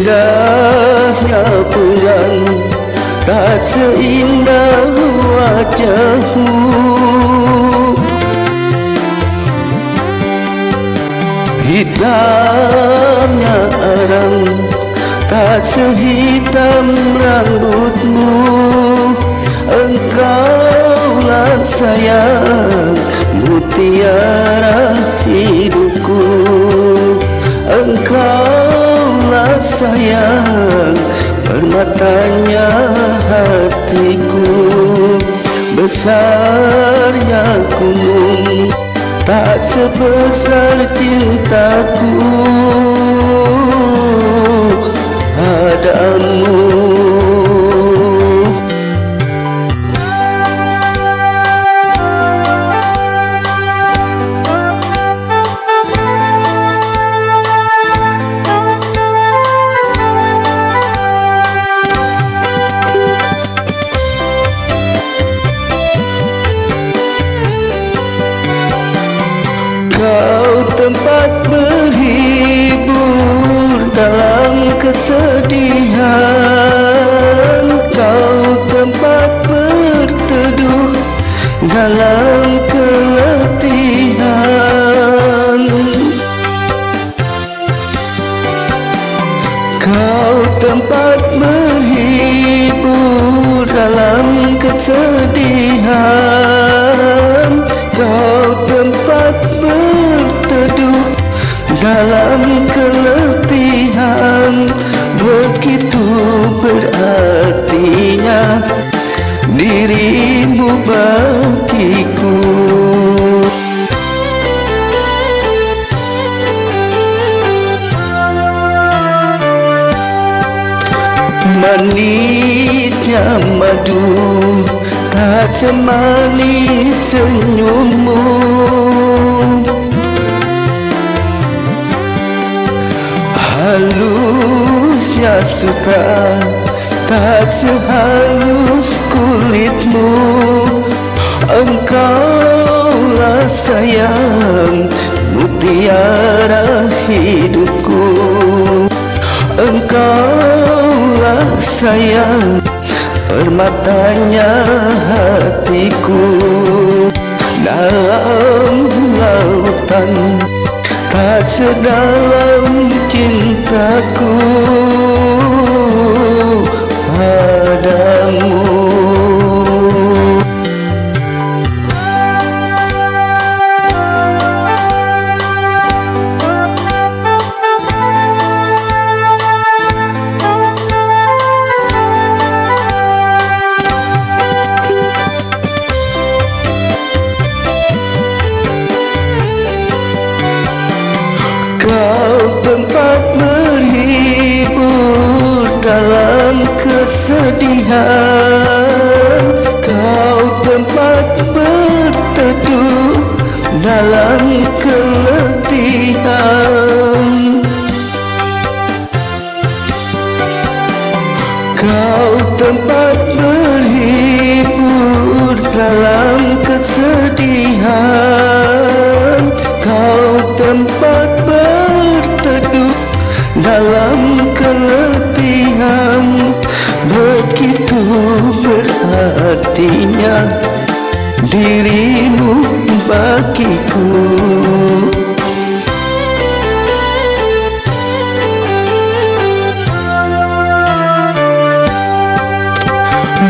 Indahnya bulan tak seindah wajahmu. Hitamnya arang tak sehitam rambutmu. Engkaulah sayang mutiara hidupku. Engkaulah sayang permatanya hatiku. Besarnya gunung tak sebesar cintaku padamu. Kau tempat berhibur dalam kesedihan. Kau tempat berteduh dalam keletihan. Kau tempat berhibur dalam kesedihan. Kau tempat berteduh dalam keletihan. Begitu berartinya dirimu bagiku. Manisnya madu tak semanis senyummu. Halusnya sutra tak sehalus kulitmu. Engkaulah sayang mutiara hidupku. Engkaulah sayang permatanya hatiku. Dalam lautan tak sedalam cintaku padamu. Kau tempat berhibur dalam kesedihan. Kau tempat berteduh dalam keletihan. Kau tempat berhibur dalam kesedihan. Kau tempat berteduh dalam keletihan. Begitu berartinya dirimu bagiku.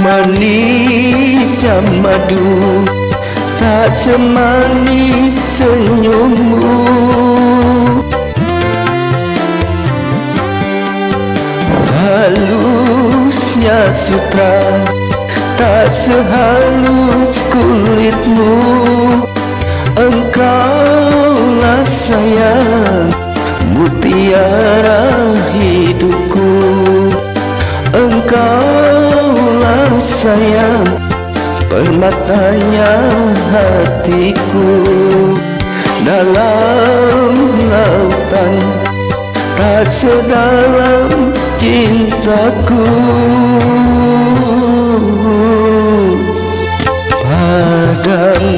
Manisnya madu tak semanis senyummu. Halusnya sutra tak sehalus kulitmu. Engkaulah sayang mutiara hidupku. Engkaulah sayang permatanya hatiku. Dalam lautan tak sedalam cintaku padamu.